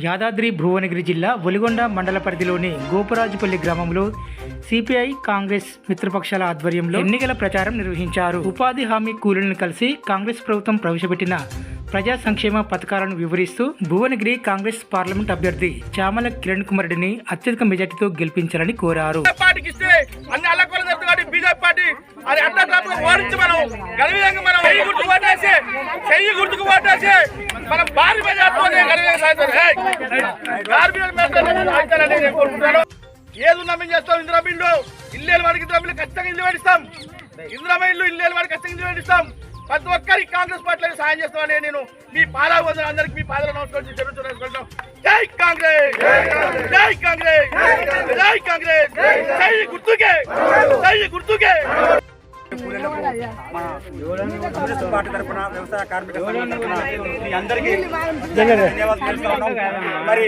యాదాద్రి భువనగిరి జిల్లా ఒలిగొండ మండల పరిధిలోని గోపురాజుపల్లి గ్రామంలో సిపిఐ కాంగ్రెస్ మిత్రపక్షాల ఆధ్వర్యంలో ఎన్నికల ప్రచారం నిర్వహించారు. ఉపాధి హామీ కూలీలను కలిసి కాంగ్రెస్ ప్రభుత్వం ప్రవేశపెట్టిన ప్రజా సంక్షేమ పథకాలను వివరిస్తూ భువనగిరి కాంగ్రెస్ పార్లమెంట్ అభ్యర్థి చామల కిరణ్ కుమార్ రెడ్డిని అత్యధిక మెజార్టీతో గెలిపించాలని కోరారు. ఏదున్నా మేము చేస్తాం. ఇందిరా బిల్లు ఇల్లు వాడికి ఇందిరా బిల్లు ఖచ్చితంగా ఇల్లు పడిస్తాం. ఇందిరా ఇల్లు వాడికి ఖచ్చితంగా ఇల్లు పడిస్తాం. ప్రతి ఒక్కరికి కాంగ్రెస్ పార్టీలో సాయం చేస్తామని నేను మీ పాలా వదిన అందరికి మీ పాదలు నమస్కరించుకుంటాం. జై కాంగ్రెస్, జై కాంగ్రెస్, జై కాంగ్రెస్, జై గుర్తుకే, జై గుర్తుకే. పార్టీ తరఫున వ్యవసాయ కార్మిక అందరికీ ధన్యవాదాలు. మరి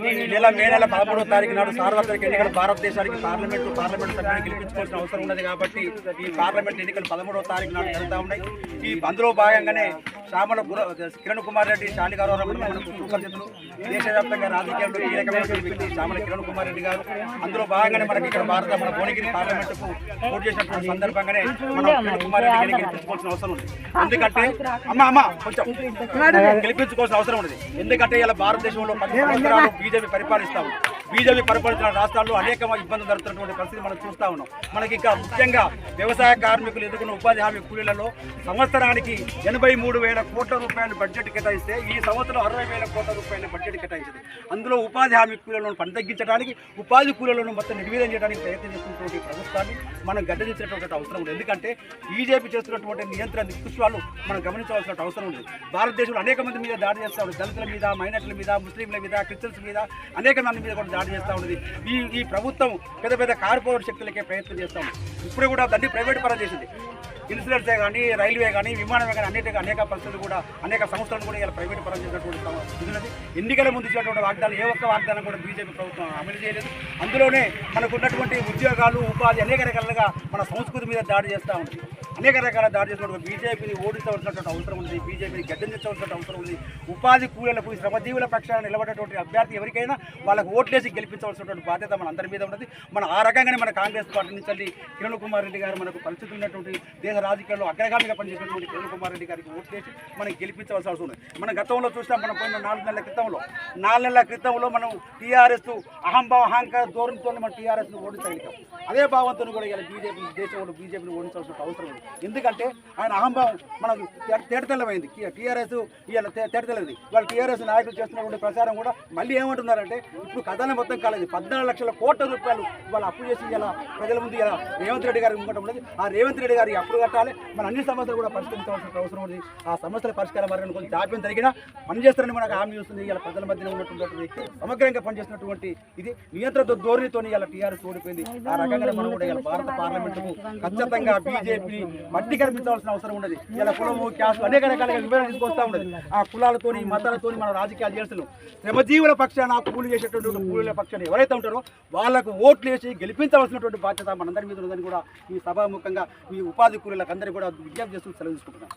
మే నెల 13వ తారీఖు నాడు సార్వత్రిక ఎన్నికలు భారతదేశానికి పార్లమెంటు సభ్యులను గెలిపించుకోవాల్సిన అవసరం ఉన్నది. కాబట్టి ఈ పార్లమెంట్ ఎన్నికలు 13వ తారీఖు నాడు జరుగుతూ ఉన్నాయి. అందులో భాగంగానే చామల కిరణ్ కుమార్ రెడ్డి శాలిగారు మనకు సుపరిచితులు, దేశవ్యాప్తంగా రాజకీయాల్లో కీలకమైన వ్యక్తి చామల కిరణ్ కుమార్ రెడ్డి గారు. అందులో భాగంగానే మనకి ఇక్కడ మన భువనగిరి పార్లమెంటుకు పోటీ చేసినటువంటి సందర్భంగానే మనం కిరణ్ కుమార్ రెడ్డి గారిని గెలిపించుకోవాల్సిన అవసరం ఉంది. ఎందుకంటే కొంచెం గెలిపించుకోవాల్సిన అవసరం ఉంది. ఎందుకంటే ఇలా భారతదేశంలో 10 సంవత్సరాలు బీజేపీ పరిపాలిస్తా ఉంది. బీజేపీ పరిపాలించిన రాష్ట్రాల్లో అనేక ఇబ్బందులు జరుగుతున్నటువంటి పరిస్థితి మనం చూస్తూ ఉన్నాం. మనకి ఇంకా ముఖ్యంగా వ్యవసాయ కార్మికులు ఎదుర్కొన్న ఉపాధి హామీ కూలీలలో సంవత్సరానికి 83,000 కోట్ల రూపాయలు బడ్జెట్ కేటాయిస్తే ఈ సంవత్సరం 60,000 కోట్ల రూపాయల బడ్జెట్ కేటాయించింది. అందులో ఉపాధి హామీ కూలీలను పని తగ్గించడానికి, ఉపాధి కూలీలను మొత్తం నిర్వీర్యం చేయడానికి ప్రయత్నం చేస్తున్నటువంటి ప్రభుత్వాన్ని మనం గడ్డదించేటువంటి అవసరం ఉంది. ఎందుకంటే బీజేపీ చేస్తున్నటువంటి నియంత్రణ నిష్కృష్టాలు మనం గమనించవలసిన అవసరం ఉంది. భారతదేశంలో అనేక మంది మీద దాడి చేస్తూ ఉంది. దళితుల మీద, మైనార్టీల మీద, ముస్లింల మీద, క్రిస్టియన్స్ మీద, అనేక మంది మీద కూడా దాడి చేస్తూ ఉన్నది. ఈ ప్రభుత్వం పెద్ద కార్పొరేట్ శక్తులకే ప్రయత్నం చేస్తూ ఉంది. ఇప్పుడు కూడా దాన్ని ప్రైవేట్ పరం చేసింది. ఇన్సూరెన్సే కానీ, రైల్వే కానీ, విమానమే కానీ అనేక పరిస్థితులు కూడా అనేక సంస్థలను కూడా ఇలా ప్రైవేట్ పరం చేసినటువంటి ఇది. ఎన్నికల ముందు ఇచ్చినటువంటి వాగ్దానం ఏ ఒక్క వాగ్దానం కూడా బీజేపీ ప్రభుత్వం అమలు చేయలేదు. అందులోనే మనకు ఉన్నటువంటి ఉద్యోగాలు, ఉపాధి అనేక రకాలుగా మన సంస్కృతి మీద దాడి చేస్తూ ఉంది. అనేక రకాల దాడి చేసినటువంటి బీజేపీని ఓడించవలసినటువంటి అవసరం ఉంది. బీజేపీని గద్దెంచవలసిన అవసరం ఉంది. ఉపాధి కూలీలకు, శ్రమజీవుల పక్షాన నిలబడేటువంటి అభ్యర్థి ఎవరికైనా వాళ్ళకు ఓట్లేసి గెలిపించవలసినటువంటి బాధ్యత మన అందరి మీద ఉన్నది. మన ఆ రకంగానే మన కాంగ్రెస్ పార్టీ నుంచి కిరణ్ కుమార్ రెడ్డి గారు మనకు పరిస్థితి ఉన్నటువంటి దేశ రాజకీయాల్లో అగ్రగామిగా పనిచేసినటువంటి కిరణ్ కుమార్ రెడ్డి గారికి ఓట్లేసి మనం గెలిపించవలసిన అవసరం ఉంది. మనం గతంలో చూస్తాం, మనం పోయిన 4 నెలల క్రితంలో మనం టీఆర్ఎస్ అహంకార ధోరణితో మన టీఆర్ఎస్ను ఓడించగలిగాం. అదే భావంతో కూడా ఇలా బీజేపీ దేశంలో బీజేపీని ఓడించాల్సిన అవసరం ఉంది. ఎందుకంటే ఆయన అహంభావం మనకు తేటతెల్లమైంది. టీఆర్ఎస్ ఇవాళ తేటతెల్లది. వాళ్ళ టీఆర్ఎస్ నాయకులు చేస్తున్నటువంటి ప్రచారం కూడా మళ్ళీ ఏమంటున్నారంటే ఇప్పుడు కథనం మొత్తం కాలేదు. 14 లక్షల కోట్ల రూపాయలు వాళ్ళు అప్పు చేసి ఇలా ప్రజల ముందు ఇలా రేవంత్ రెడ్డి గారికి ముంగటం ఉన్నది. ఆ రేవంత్ రెడ్డి గారికి అప్పులు కట్టాలి. మన అన్ని సమస్యలు కూడా పరిష్కరించవలసిన అవసరం ఉంది. ఆ సమస్యల పరిష్కారం మార్గం కొంచెం జాప్యం జరిగినా పనిచేస్తారని మనకు హామీ వస్తుంది. ఇలా ప్రజల మధ్యన ఉన్నటువంటి వ్యక్తి సమగ్రంగా పనిచేస్తున్నటువంటి ఇది నియంత్రణ ధోరణితో ఇలా టీఆర్ఎస్ ఓడిపోయింది. ఆ రకంగా మనం కూడా ఇలా భారత పార్లమెంటుకు ఖచ్చితంగా బీజేపీని మట్టి కనిపించవలసిన అవసరం ఉన్నది. ఇలా కులము, క్యాస్ట్ అనేక రకాలుగా వివరణ తీసుకొస్తా ఉన్నది. ఆ కులాలతోని, మతాలతోని మన రాజకీయాలు చేస్తున్నాం. శ్రమజీవుల పక్షాన కూలి చేసేటటువంటి కూలీల పక్షాన ఎవరైతే ఉంటారో వాళ్లకు ఓట్లు వేసి గెలిపించవలసినటువంటి బాధ్యత మనందరి మీద ఉందని కూడా ఈ సభాముఖంగా ఈ ఉపాధి కూలీలకు అందరికీ కూడా విజ్ఞప్తి చేస్తూ సెలవు తీసుకుంటున్నాం.